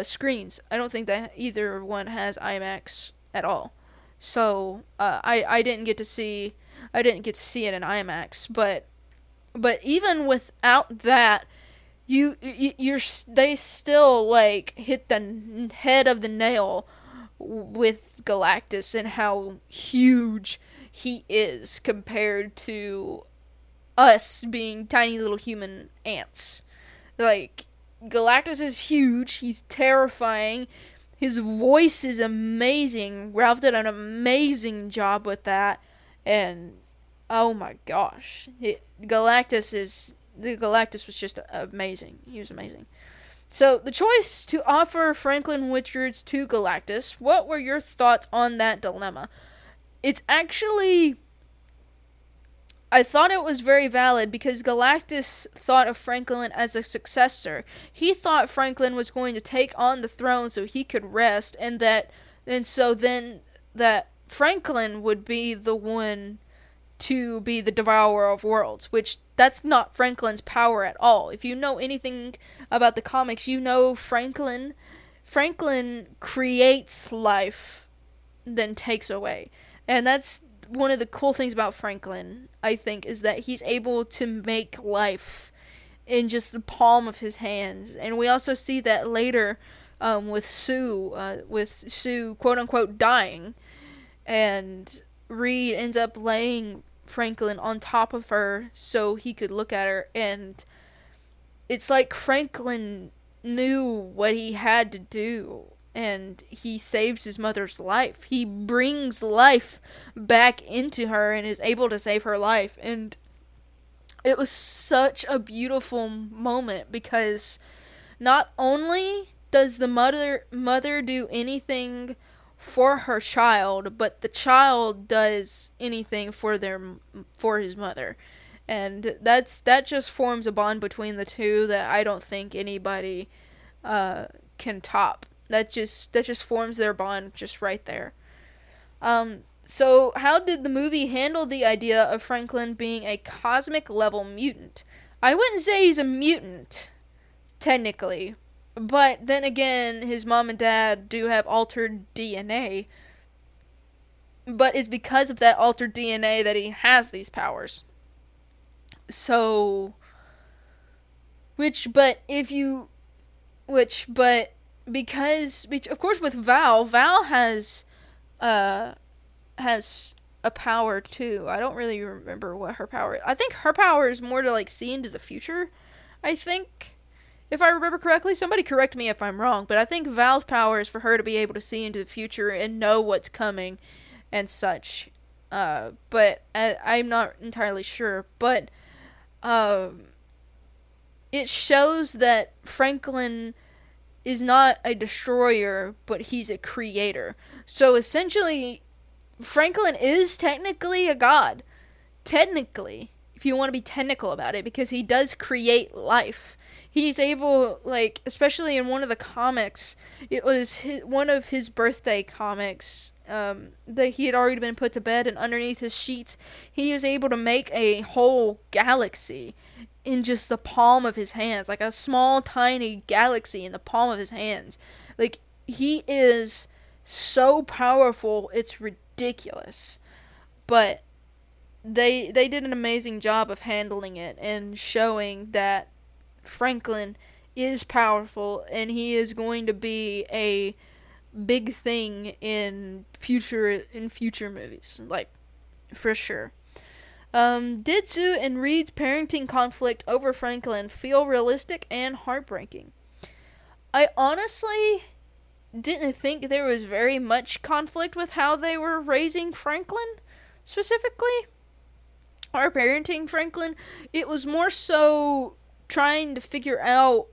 screens. I don't think that either one has IMAX at all. So I didn't get to see it in IMAX, but even without that, they still like hit the head of the nail with Galactus and how huge he is compared to us being tiny little human ants. Like, Galactus is huge, he's terrifying, his voice is amazing. Ralph did an amazing job with that, and oh my gosh, Galactus was just amazing. He was amazing. So, the choice to offer Franklin Richards to Galactus, what were your thoughts on that dilemma? It's actually, I thought it was very valid because Galactus thought of Franklin as a successor. He thought Franklin was going to take on the throne so he could rest, and so then that Franklin would be the one to be the devourer of worlds, which that's not Franklin's power at all. If you know anything about the comics, you know Franklin creates life, then takes away. And that's one of the cool things about Franklin, I think, is that he's able to make life in just the palm of his hands. And we also see that later with Sue, quote-unquote, dying. And Reed ends up laying Franklin on top of her so he could look at her, and it's like Franklin knew what he had to do, and he saves his mother's life. He brings life back into her and is able to save her life, and it was such a beautiful moment because not only does the mother do anything for her child, but the child does anything for his mother, and that just forms a bond between the two that I don't think anybody can top. That just forms their bond just right there. So how did the movie handle the idea of Franklin being a cosmic level mutant? I wouldn't say he's a mutant technically, but then again, his mom and dad do have altered DNA. But it's because of that altered DNA that he has these powers. So, because, of course with Val has a power too. I don't really remember what her power is. I think her power is more to like see into the future, I think. If I remember correctly, somebody correct me if I'm wrong, but I think Val's power is for her to be able to see into the future and know what's coming and such. But I'm not entirely sure. But it shows that Franklin is not a destroyer, but he's a creator. So essentially, Franklin is technically a god. Technically, if you want to be technical about it, because he does create life. He's able, like, especially in one of the comics, it was one of his birthday comics, that he had already been put to bed, and underneath his sheets, he was able to make a whole galaxy in just the palm of his hands, like a small, tiny galaxy in the palm of his hands. Like, he is so powerful, it's ridiculous. But they did an amazing job of handling it and showing that Franklin is powerful and he is going to be a big thing in future movies, like, for sure. Did Sue and Reed's parenting conflict over Franklin feel realistic and heartbreaking? I honestly didn't think there was very much conflict with how they were raising Franklin, specifically. our parenting Franklin, it was more so trying to figure out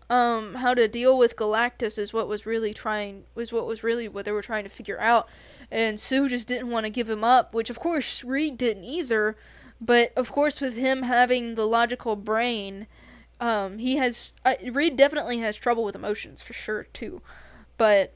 how to deal with Galactus is what was really what they were trying to figure out. And Sue just didn't want to give him up, which of course Reed didn't either. But of course, with him having the logical brain, Reed definitely has trouble with emotions for sure too. But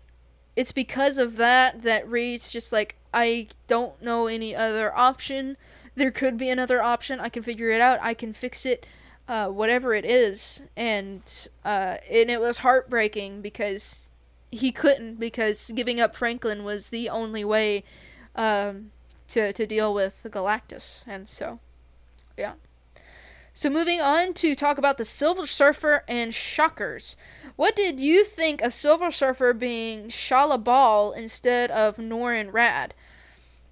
it's because of that Reed's just like, I don't know any other option. There could be another option. I can figure it out. I can fix it. Whatever it is. And it was heartbreaking because he couldn't, because giving up Franklin was the only way to deal with Galactus. And so, yeah. So moving on to talk about the Silver Surfer and Shockers. What did you think of Silver Surfer being Shala Ball instead of Norrin Rad?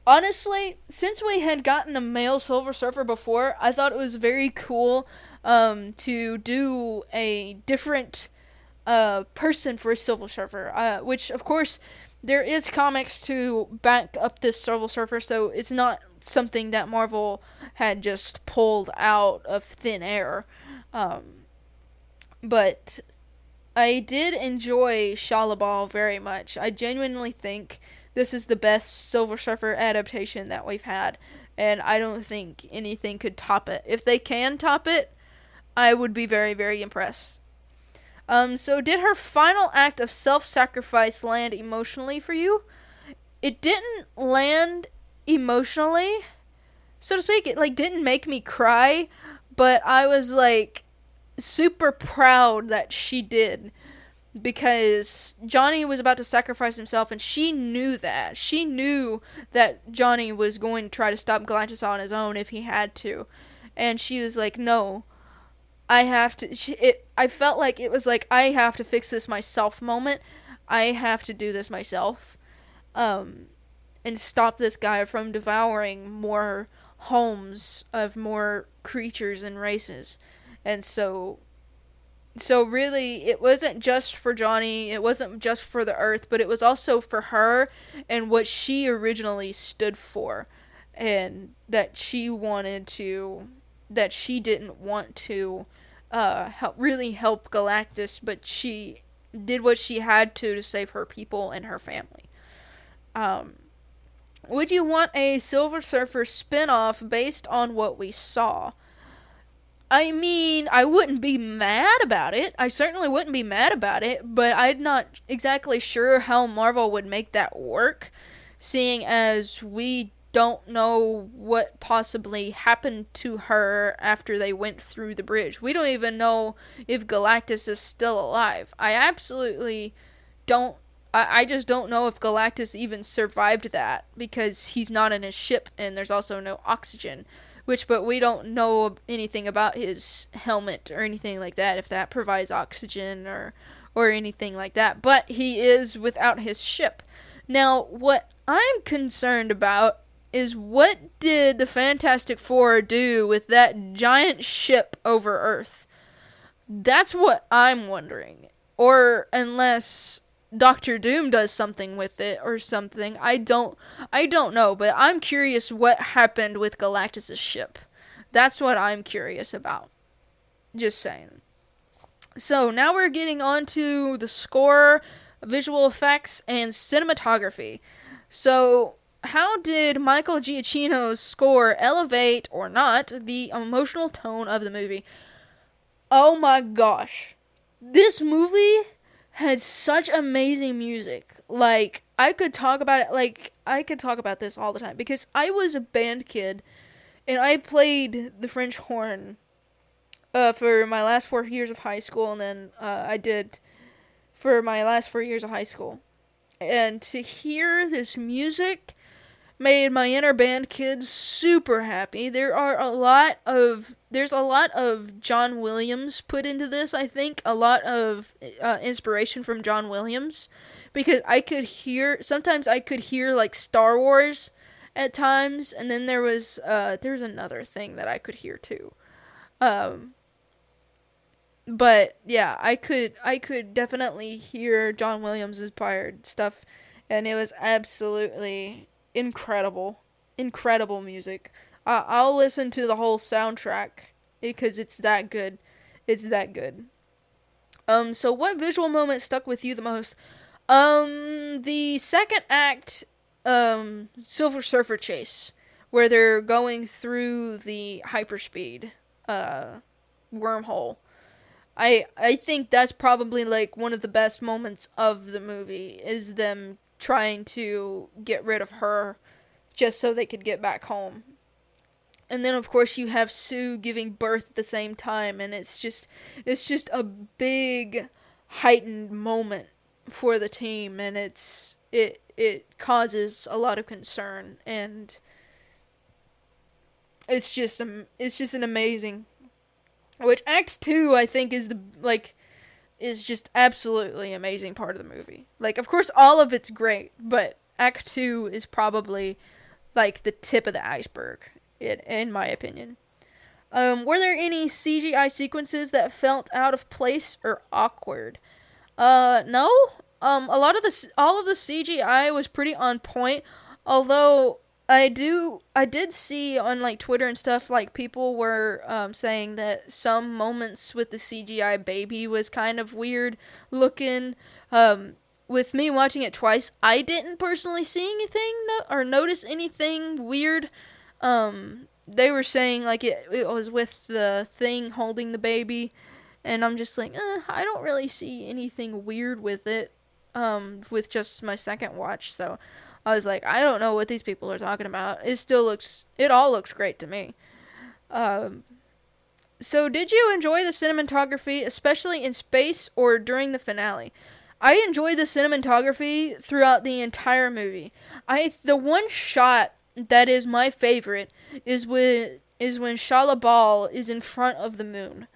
Honestly, since we had gotten a male Silver Surfer before, I thought it was very cool to do a different person for a Silver Surfer. Which, of course, there is comics to back up this Silver Surfer, so it's not something that Marvel had just pulled out of thin air. But I did enjoy Shala Ball very much. I genuinely think this is the best Silver Surfer adaptation that we've had, and I don't think anything could top it. If they can top it, I would be very, very impressed. So did her final act of self-sacrifice land emotionally for you? It didn't land emotionally, so to speak. It didn't make me cry, but I was super proud that she did, because Johnny was about to sacrifice himself, and she knew that. She knew that Johnny was going to try to stop Galactus on his own if he had to, and she was like, no, I have to. I felt like it was like, I have to fix this myself moment. I have to do this myself, and stop this guy from devouring more homes of more creatures and races. And so really, it wasn't just for Johnny, it wasn't just for the Earth, but it was also for her and what she originally stood for, and that she didn't want to help Galactus, but she did what she had to save her people and her family. Would you want a Silver Surfer spin-off based on what we saw? I mean, I wouldn't be mad about it. I certainly wouldn't be mad about it, but I'm not exactly sure how Marvel would make that work, seeing as we don't know what possibly happened to her after they went through the bridge. We don't even know if Galactus is still alive. I just don't know if Galactus even survived that, because he's not in his ship and there's also no oxygen. But we don't know anything about his helmet or anything like that, if that provides oxygen or anything like that. But he is without his ship. Now, what I'm concerned about is, what did the Fantastic Four do with that giant ship over Earth? That's what I'm wondering. Or unless Doctor Doom does something with it or something. I don't know, but I'm curious what happened with Galactus' ship. That's what I'm curious about. Just saying. So now we're getting on to the score, visual effects, and cinematography. So how did Michael Giacchino's score elevate, or not, the emotional tone of the movie? Oh my gosh. This movie had such amazing music. I could talk about it, I could talk about this all the time, because I was a band kid, and I played the French horn, for my last 4 years of high school, and then, I did for my last 4 years of high school. And to hear this music made my inner band kids super happy. There's a lot of John Williams put into this, I think. A lot of inspiration from John Williams, because sometimes I could hear Star Wars at times, and then there's another thing that I could hear too. But yeah, I could definitely hear John Williams inspired stuff, and it was absolutely incredible music. I'll listen to the whole soundtrack because it's that good. It's that good. So what visual moment stuck with you the most? The second act, Silver Surfer chase, where they're going through the hyperspeed, wormhole. I think that's probably like one of the best moments of the movie is them trying to get rid of her just so they could get back home. And then of course you have Sue giving birth at the same time, and it's just a big heightened moment for the team, and it causes a lot of concern, and it's just an amazing, which Act 2 I think is just absolutely amazing part of the movie. Like, of course all of it's great, but Act 2 is probably like the tip of the iceberg in my opinion. Were there any CGI sequences that felt out of place or awkward? No. All of the CGI was pretty on point, although I did see on like Twitter and stuff, like people were saying that some moments with the CGI baby was kind of weird looking. With me watching it twice, I didn't personally see anything or notice anything weird. They were saying like it was with the thing holding the baby, and I'm just like, I don't really see anything weird with it. With just my second watch, so I was like, I don't know what these people are talking about. It all looks great to me. So did you enjoy the cinematography, especially in space or during the finale? I enjoyed the cinematography throughout the entire movie. The one shot that is my favorite is when Shia LaBeouf is in front of the moon.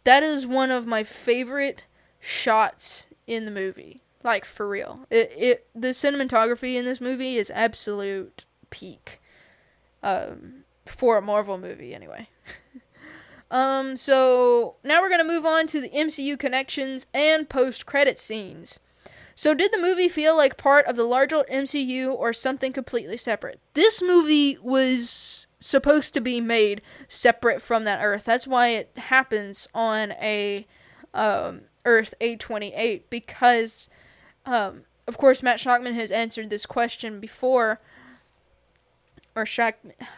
That is one of my favorite shots in the movie. Like, for real. The cinematography in this movie is absolute peak. For a Marvel movie, anyway. So, now we're gonna move on to the MCU connections and post-credit scenes. So, did the movie feel like part of the larger MCU or something completely separate? This movie was supposed to be made separate from that Earth. That's why it happens on a Earth 828, because of course, Matt Shockman has answered this question before, or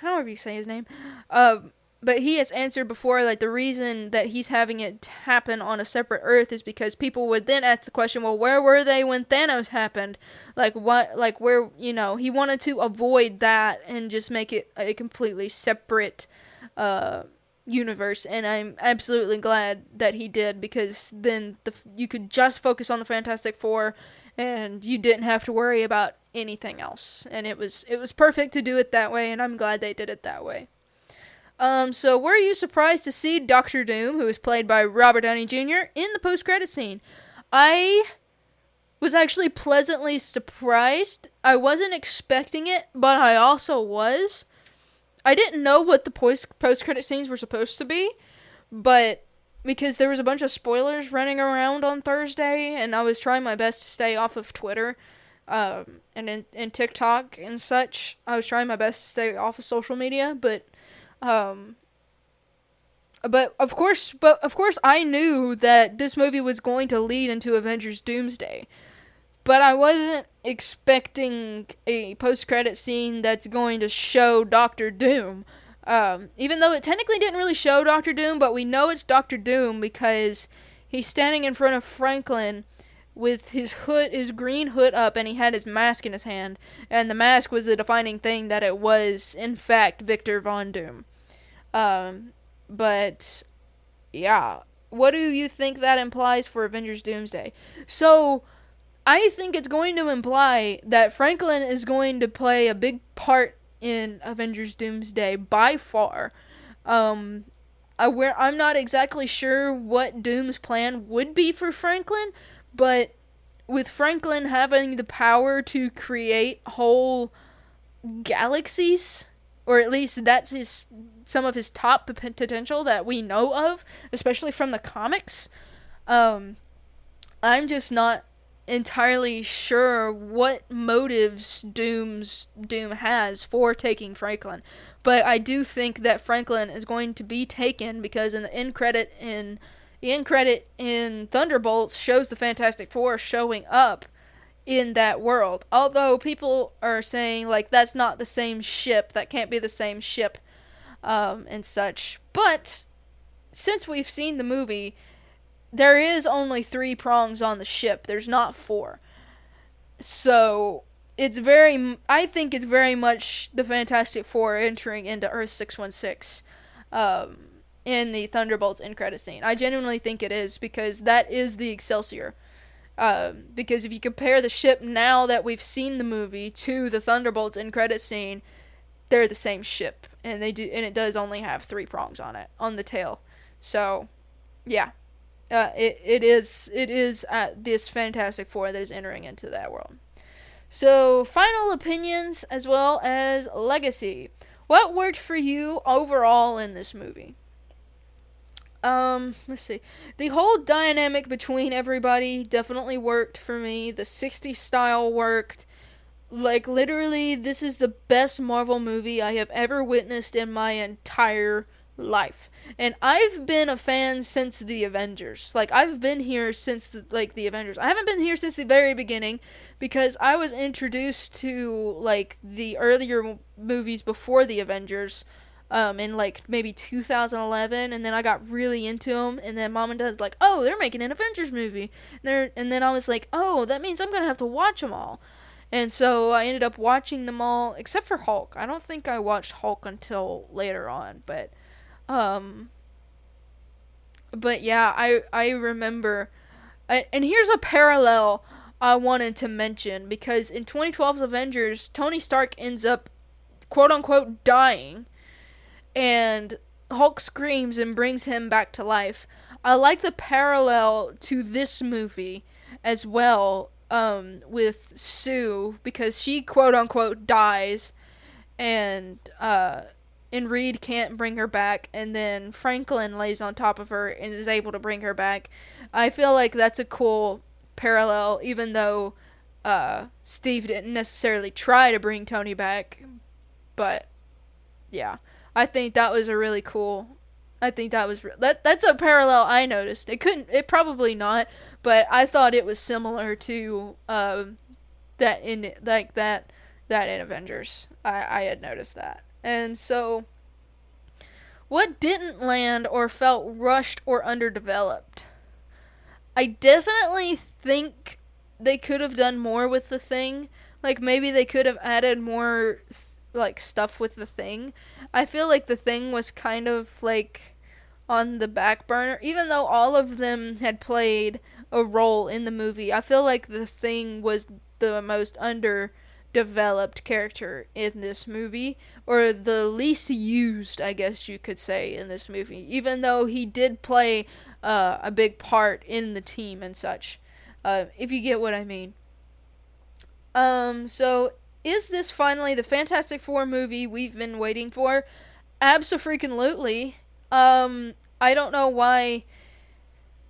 however you say his name, but he has answered before, like, the reason that he's having it happen on a separate Earth is because people would then ask the question, well, where were they when Thanos happened? Like, what, like, where, he wanted to avoid that and just make it a completely separate, universe, and I'm absolutely glad that he did, because then you could just focus on the Fantastic Four, and you didn't have to worry about anything else, and it was perfect to do it that way, and I'm glad they did it that way. So were you surprised to see Doctor Doom, who is played by Robert Downey Jr., in the post-credit scene? I was actually pleasantly surprised. I wasn't expecting it, but I also was. I didn't know what the post-credit scenes were supposed to be, but because there was a bunch of spoilers running around on Thursday, and I was trying my best to stay off of Twitter, and in TikTok and such. I was trying my best to stay off of social media, but of course I knew that this movie was going to lead into Avengers Doomsday. But I wasn't expecting a post-credit scene that's going to show Doctor Doom. Even though it technically didn't really show Doctor Doom, but we know it's Doctor Doom because he's standing in front of Franklin with his green hood up, and he had his mask in his hand. And the mask was the defining thing that it was, in fact, Victor Von Doom. But, yeah. What do you think that implies for Avengers Doomsday? So, I think it's going to imply that Franklin is going to play a big part in Avengers Doomsday by far. I'm not exactly sure what Doom's plan would be for Franklin, but with Franklin having the power to create whole galaxies, or at least that's some of his top potential that we know of, especially from the comics, I'm just not entirely sure what motives Doom has for taking Franklin, but I do think that Franklin is going to be taken because in the end credit in Thunderbolts shows the Fantastic Four showing up in that world. Although people are saying like that's not the same ship, that can't be the same ship, and such. But since we've seen the movie, there is only 3 prongs on the ship. There's not 4. So I think it's very much the Fantastic Four entering into Earth 616 in the Thunderbolts end credit scene. I genuinely think it is, because that is the Excelsior. Because if you compare the ship now that we've seen the movie to the Thunderbolts end credit scene, they're the same ship, and it does only have 3 prongs on it, on the tail. So, yeah. It is this Fantastic Four that is entering into that world. So, final opinions as well as legacy. What worked for you overall in this movie? Let's see. The whole dynamic between everybody definitely worked for me. The 60s style worked. Like, literally, this is the best Marvel movie I have ever witnessed in my entire life. And I've been a fan since the Avengers. Like, I've been here since the Avengers. I haven't been here since the very beginning, because I was introduced to, like, the earlier movies before the Avengers, in, like, maybe 2011, and then I got really into them, and then Mom and Dad's like, oh, they're making an Avengers movie. And then I was like, oh, that means I'm gonna have to watch them all. And so I ended up watching them all, except for Hulk. I don't think I watched Hulk until later on, but yeah, I remember, and here's a parallel I wanted to mention, because in 2012's Avengers, Tony Stark ends up, quote-unquote, dying, and Hulk screams and brings him back to life. I like the parallel to this movie as well, with Sue, because she, quote-unquote, dies, and Reed can't bring her back, and then Franklin lays on top of her and is able to bring her back. I feel like that's a cool parallel, even though Steve didn't necessarily try to bring Tony back. But yeah, I think that was a really cool. I think that was that's a parallel I noticed. It probably not, but I thought it was similar to that in Avengers. I had noticed that. And so, what didn't land or felt rushed or underdeveloped? I definitely think they could have done more with the Thing. Like, maybe they could have added more, like, stuff with the Thing. I feel like the Thing was kind of, like, on the back burner. Even though all of them had played a role in the movie, I feel like the Thing was the most underdeveloped character in this movie, or the least used, I guess you could say, in this movie, even though he did play a big part in the team and such, if you get what I mean. So is this finally the Fantastic Four movie we've been waiting for? Abso-freaking-lutely. I don't know why,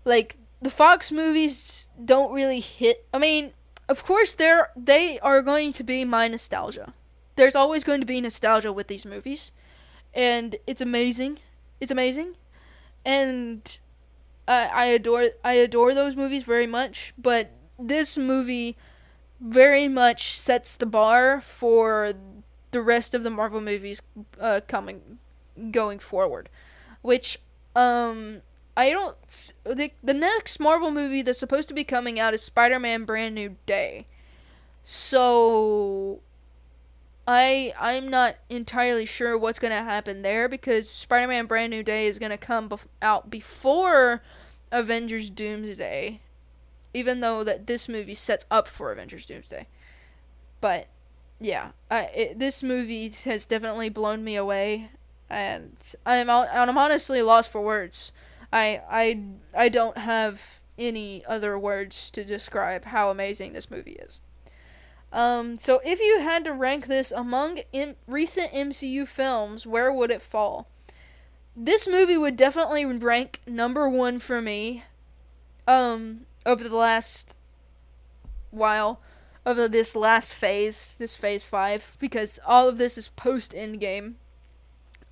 like, the Fox movies don't really hit. I mean, of course, they are going to be my nostalgia. There's always going to be nostalgia with these movies, and it's amazing. It's amazing, and I adore those movies very much. But this movie very much sets the bar for the rest of the Marvel movies going forward, which I don't. The next Marvel movie that's supposed to be coming out is Spider-Man Brand New Day. So I'm not entirely sure what's going to happen there, because Spider-Man Brand New Day is going to come out before Avengers Doomsday, even though that this movie sets up for Avengers Doomsday. But yeah, this movie has definitely blown me away, and I'm honestly lost for words. I don't have any other words to describe how amazing this movie is. So if you had to rank this among recent MCU films, where would it fall? This movie would definitely rank number 1 for me, over the last while of this last phase, this phase 5, because all of this is post-Endgame.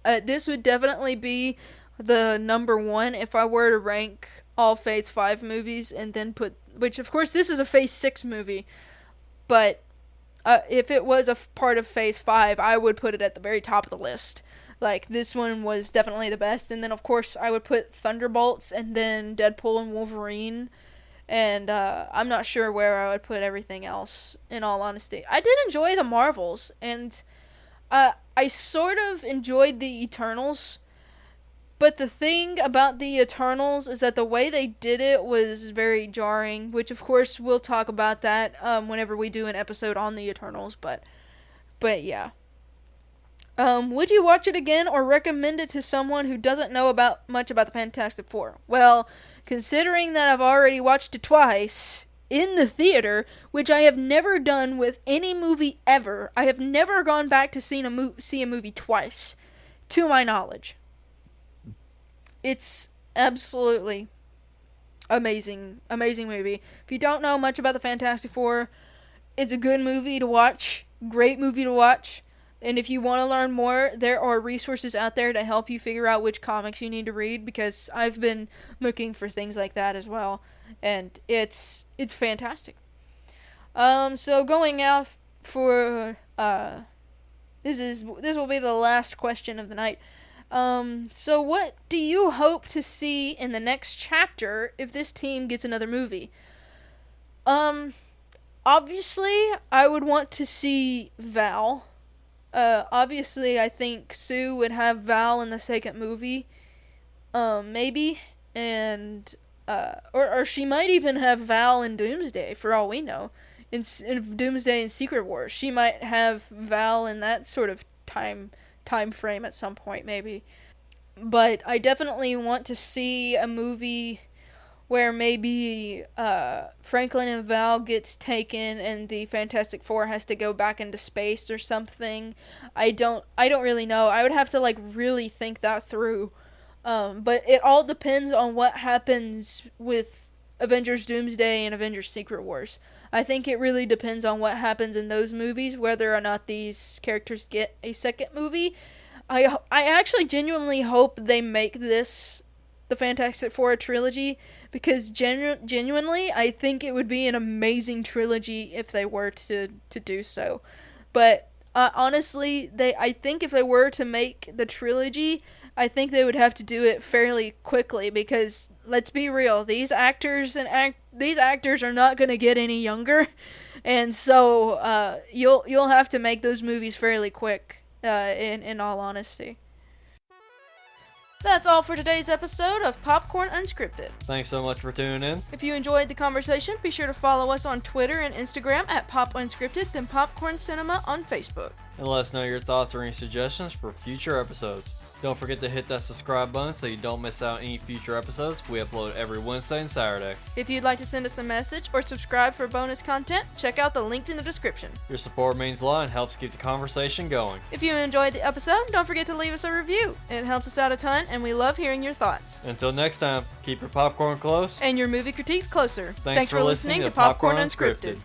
This would definitely be the number 1 if I were to rank all phase 5 movies and then put, which of course this is a phase 6 movie, but if it was a part of phase 5, I would put it at the very top of the list. Like, this one was definitely the best, and then of course I would put Thunderbolts and then Deadpool and Wolverine, and I'm not sure where I would put everything else, in all honesty. I did enjoy the Marvels, and I sort of enjoyed the Eternals, but the thing about the Eternals is that the way they did it was very jarring, which of course we'll talk about that whenever we do an episode on the Eternals, but yeah. Would you watch it again or recommend it to someone who doesn't know much about the Fantastic Four? Well, considering that I've already watched it twice in the theater, which I have never done with any movie ever, I have never gone back to see a movie twice, to my knowledge. It's absolutely amazing movie. If you don't know much about the Fantastic Four, it's a good movie to watch, great movie to watch. And if you want to learn more, there are resources out there to help you figure out which comics you need to read, because I've been looking for things like that as well, and it's fantastic. So going out for this will be the last question of the night. So what do you hope to see in the next chapter if this team gets another movie? Obviously, I would want to see Val. Obviously, I think Sue would have Val in the second movie, maybe, and, or she might even have Val in Doomsday, for all we know, in Doomsday and Secret Wars. She might have Val in that sort of time frame at some point, maybe. But I definitely want to see a movie where maybe Franklin and Val gets taken and the Fantastic Four has to go back into space or something. I don't really know. I would have to really think that through. But it all depends on what happens with Avengers Doomsday and Avengers Secret Wars. I think it really depends on what happens in those movies, whether or not these characters get a second movie. I actually genuinely hope they make this the Fantastic Four trilogy, because genuinely, I think it would be an amazing trilogy if they were to do so. But honestly, I think if they were to make the trilogy, I think they would have to do it fairly quickly, because let's be real, these actors are not going to get any younger, and so you'll have to make those movies fairly quick. In all honesty. That's all for today's episode of Popcorn Unscripted. Thanks so much for tuning in. If you enjoyed the conversation, be sure to follow us on Twitter and Instagram at Pop Unscripted, then Popcorn Cinema on Facebook. And let us know your thoughts or any suggestions for future episodes. Don't forget to hit that subscribe button so you don't miss out any future episodes. We upload every Wednesday and Saturday. If you'd like to send us a message or subscribe for bonus content, check out the links in the description. Your support means a lot and helps keep the conversation going. If you enjoyed the episode, don't forget to leave us a review. It helps us out a ton, and we love hearing your thoughts. Until next time, keep your popcorn close and your movie critiques closer. Thanks for listening to Popcorn Unscripted.